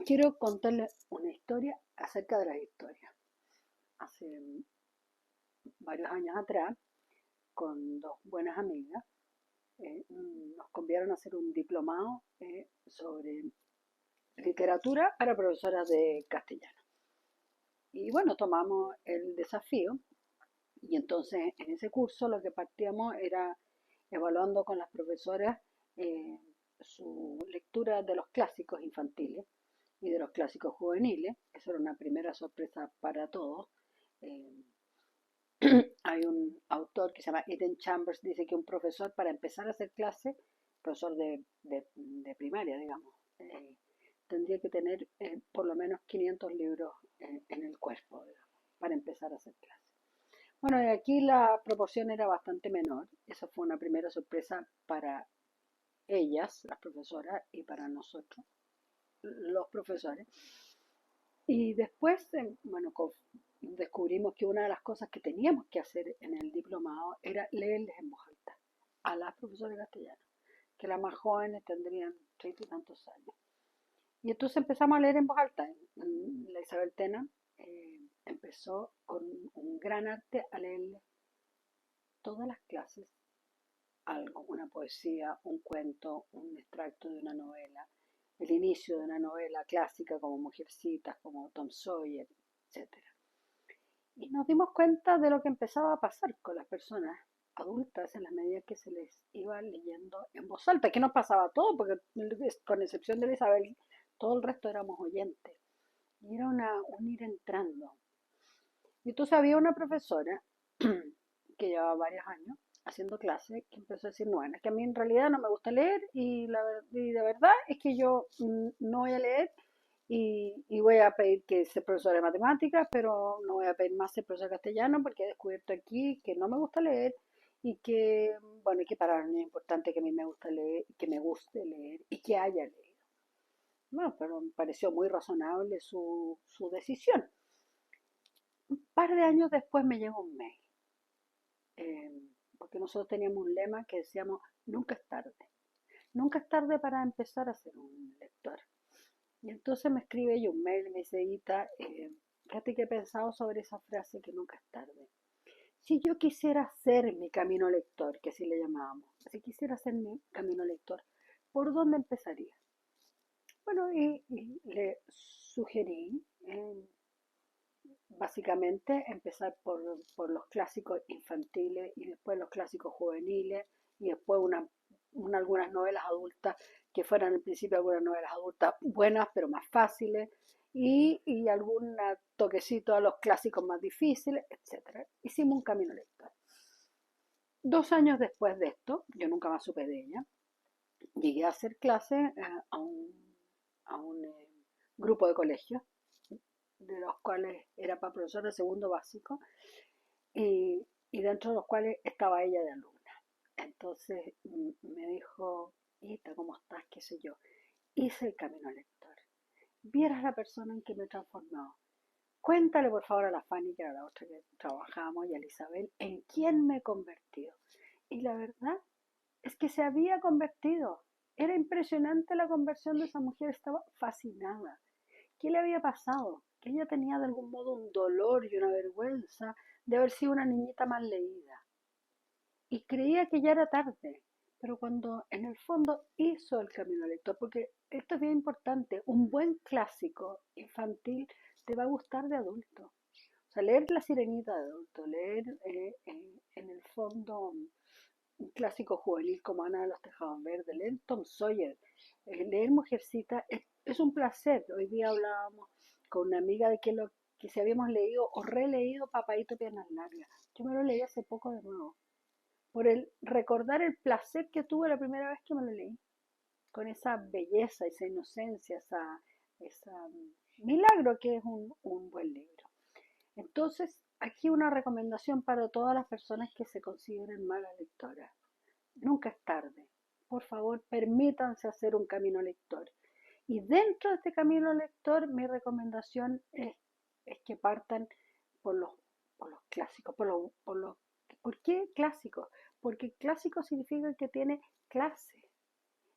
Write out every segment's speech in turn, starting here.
Quiero contarles una historia acerca de las historias. Hace varios años atrás, con dos buenas amigas, nos convidaron a hacer un diplomado sobre literatura para profesoras de castellano. Y bueno, tomamos el desafío y entonces en ese curso lo que partíamos era evaluando con las profesoras eh, su lectura de los clásicos infantiles y de los clásicos juveniles. Eso era una primera sorpresa para todos. Eh, Hay un autor que se llama Eden Chambers, dice que un profesor para empezar a hacer clase, profesor de primaria, digamos, tendría que tener por lo menos 500 libros en el cuerpo, digamos, para empezar a hacer clase. Bueno, y aquí la proporción era bastante menor. Esa fue una primera sorpresa para ellas, las profesoras, y para nosotros, los profesores. Y después, bueno, descubrimos que una de las cosas que teníamos que hacer en el diplomado era leerles en voz alta a las profesoras de castellano, que las más jóvenes tendrían 30 y tantos años. Y entonces empezamos a leer en voz alta. La Isabel Tena empezó con un gran arte a leerles todas las clases algo, una poesía, un cuento, un extracto de una novela, el inicio de una novela clásica como Mujercitas, como Tom Sawyer, etcétera. Y nos dimos cuenta de lo que empezaba a pasar con las personas adultas en la medida que se les iba leyendo en voz alta, que nos pasaba todo, porque con excepción de Isabel, todo el resto éramos oyentes. Y era un ir entrando. Y entonces había una profesora que llevaba varios años haciendo clase que empezó a decir, no, es que a mí en realidad no me gusta leer y de verdad es que yo no voy a leer y voy a pedir que sea profesor de matemáticas, pero no voy a pedir más ser profesor de castellano porque he descubierto aquí que no me gusta leer y que, bueno, y que para mí es importante que a mí me gusta leer, que me guste leer y que haya leído. Bueno, pero me pareció muy razonable su decisión. Un par de años después me llegó un mail, eh, porque nosotros teníamos un lema que decíamos, nunca es tarde. Nunca es tarde para empezar a ser un lector. Y entonces me escribe ella un mail y me dice, Ita, fíjate que he pensado sobre esa frase que nunca es tarde. Si yo quisiera hacer mi camino lector, que así le llamábamos, si quisiera hacer mi camino lector, ¿por dónde empezaría? Bueno, y le sugerí básicamente empezar por los clásicos infantiles y después los clásicos juveniles y después algunas novelas adultas que fueran al principio algunas novelas adultas buenas pero más fáciles y algún toquecito a los clásicos más difíciles, etcétera. Hicimos un camino lector. 2 años después de esto, yo nunca más supe de ella, llegué a hacer clase a un grupo de colegios de los cuales era para profesor de segundo básico y dentro de los cuales estaba ella de alumna. Entonces me dijo, Ita, ¿cómo estás? ¿Qué sé yo? Hice el camino lector. Vieras la persona en que me he transformado. Cuéntale por favor a la Fanny, que era la otra que trabajamos, y a la Isabel, en quién me he convertido. Y la verdad es que se había convertido. Era impresionante la conversión de esa mujer, estaba fascinada. ¿Qué le había pasado? Que ella tenía de algún modo un dolor y una vergüenza de haber sido una niñita mal leída. Y creía que ya era tarde, pero cuando en el fondo hizo el camino lector, porque esto es bien importante, un buen clásico infantil te va a gustar de adulto. O sea, leer La Sirenita de adulto, leer en el fondo un clásico juvenil como Ana de los Tejados Verdes, leer Tom Sawyer, leer Mujercita es un placer. Hoy día hablábamos con una amiga de que si habíamos leído o releído Papaíto Piernas Largas. Yo me lo leí hace poco de nuevo, por el recordar el placer que tuve la primera vez que me lo leí, con esa belleza, esa inocencia, esa milagro que es un buen libro. Entonces, aquí una recomendación para todas las personas que se consideren malas lectoras. Nunca es tarde. Por favor, permítanse hacer un camino lector. Y dentro de este camino lector, mi recomendación es que partan por los, por los clásicos. ¿Por qué clásicos? Porque clásico significa que tiene clase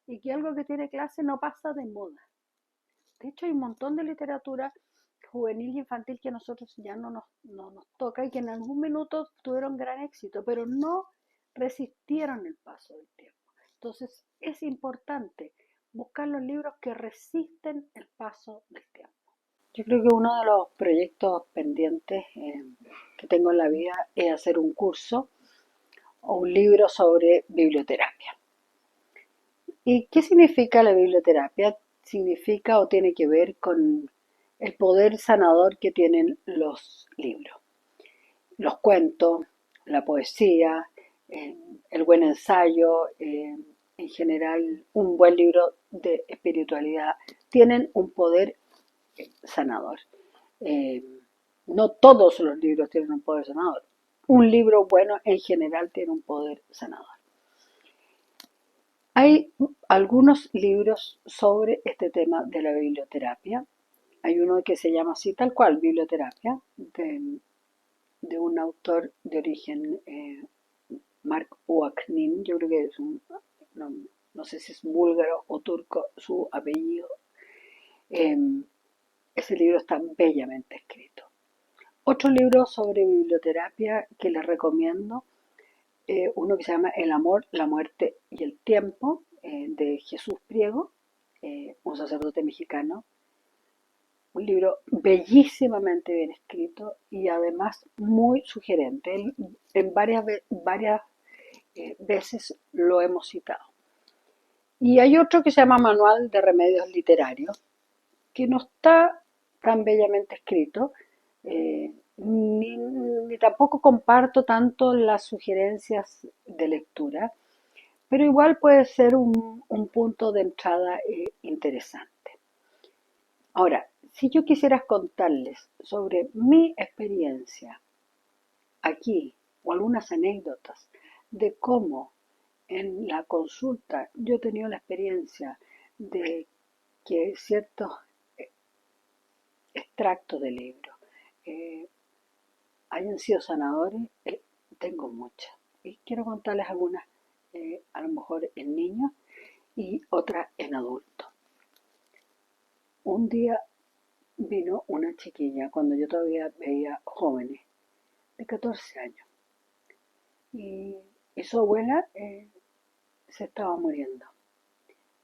y que algo que tiene clase no pasa de moda. De hecho, hay un montón de literatura juvenil y infantil que a nosotros ya no nos toca y que en algún minuto tuvieron gran éxito, pero no resistieron el paso del tiempo. Entonces, es importante buscar los libros que resisten el paso del tiempo. Yo creo que uno de los proyectos pendientes que tengo en la vida es hacer un curso o un libro sobre biblioterapia. ¿Y qué significa la biblioterapia? Significa o tiene que ver con el poder sanador que tienen los libros, los cuentos, la poesía, el buen ensayo, en general un buen libro de espiritualidad, tienen un poder sanador. Eh, no todos los libros tienen un poder sanador. Un libro bueno en general tiene un poder sanador. Hay algunos libros sobre este tema de la biblioterapia. Hay uno que se llama así tal cual, Biblioterapia, de un autor de origen Mark Oaknin, yo creo que es no, no sé si es búlgaro o turco su apellido. Eh, Ese libro está bellamente escrito. Otro libro sobre biblioterapia que les recomiendo, uno que se llama El amor, la muerte y el tiempo, de Jesús Priego, un sacerdote mexicano. Un libro bellísimamente bien escrito y además muy sugerente. Él, en varias veces lo hemos citado. Y hay otro que se llama Manual de Remedios Literarios, que no está tan bellamente escrito, ni tampoco comparto tanto las sugerencias de lectura, pero igual puede ser un punto de entrada interesante. Ahora, si yo quisiera contarles sobre mi experiencia aquí o algunas anécdotas de cómo en la consulta yo he tenido la experiencia de que ciertos extractos de libros eh, hayan sido sanadores, tengo muchas. Y quiero contarles algunas, a lo mejor en niños y otras en adultos. Un día vino una chiquilla, cuando yo todavía veía jóvenes, de 14 años, y, y su abuela se estaba muriendo.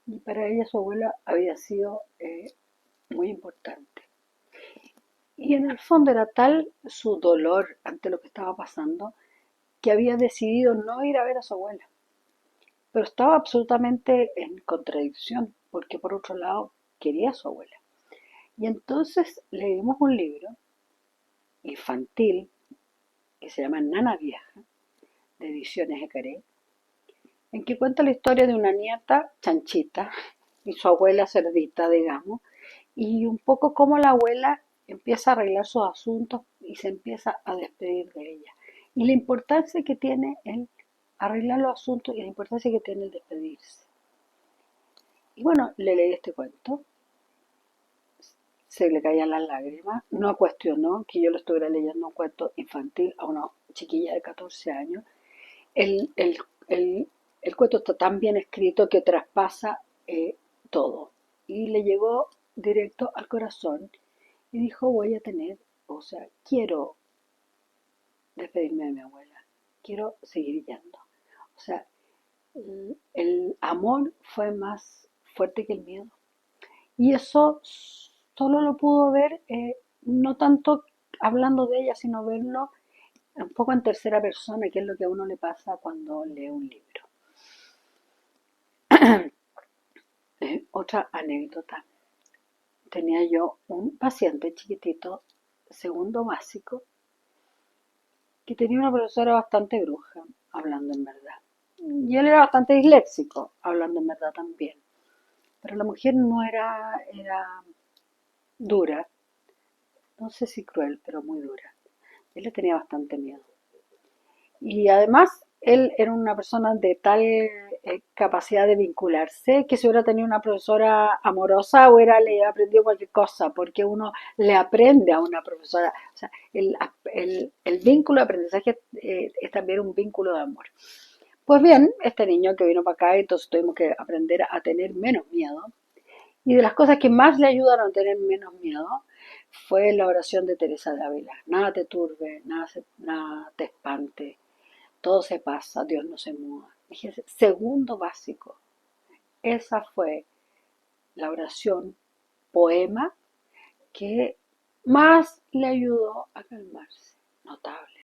Y para ella su abuela había sido muy importante. Y en el fondo era tal su dolor ante lo que estaba pasando que había decidido no ir a ver a su abuela. Pero estaba absolutamente en contradicción, porque por otro lado quería a su abuela. Y entonces leímos un libro infantil que se llama Nana Vieja, de Ediciones Ecaré, en que cuenta la historia de una nieta chanchita y su abuela cerdita, digamos, y un poco cómo la abuela empieza a arreglar sus asuntos y se empieza a despedir de ella. Y la importancia que tiene el arreglar los asuntos y la importancia que tiene el despedirse. Y bueno, le leí este cuento, se le caían las lágrimas, no cuestionó que yo le estuviera leyendo un cuento infantil a una chiquilla de 14 años. El, el, el, el cuento está tan bien escrito que traspasa todo. Y le llegó directo al corazón y dijo, voy a tener, o sea, quiero despedirme de mi abuela, quiero seguir yendo. O sea, el amor fue más fuerte que el miedo. Y eso solo lo pudo ver, no tanto hablando de ella, sino verlo un poco en tercera persona, que es lo que a uno le pasa cuando lee un libro. Otra anécdota. Tenía yo un paciente chiquitito, segundo básico, que tenía una profesora bastante bruja, hablando en verdad. Y él era bastante disléxico, hablando en verdad también. Pero la mujer no era dura, no sé si cruel, pero muy dura. Él le tenía bastante miedo. Y además, él era una persona de tal capacidad de vincularse que si hubiera tenido una profesora amorosa hubiera le aprendido cualquier cosa, porque uno le aprende a una profesora. O sea, el vínculo de aprendizaje es también un vínculo de amor. Pues bien, este niño que vino para acá, entonces tuvimos que aprender a tener menos miedo. Y de las cosas que más le ayudaron a tener menos miedo fue la oración de Teresa de Ávila. Nada te turbe, nada te espante, todo se pasa, Dios no se mueva. Fíjese, segundo básico, esa fue la oración poema que más le ayudó a calmarse. Notable.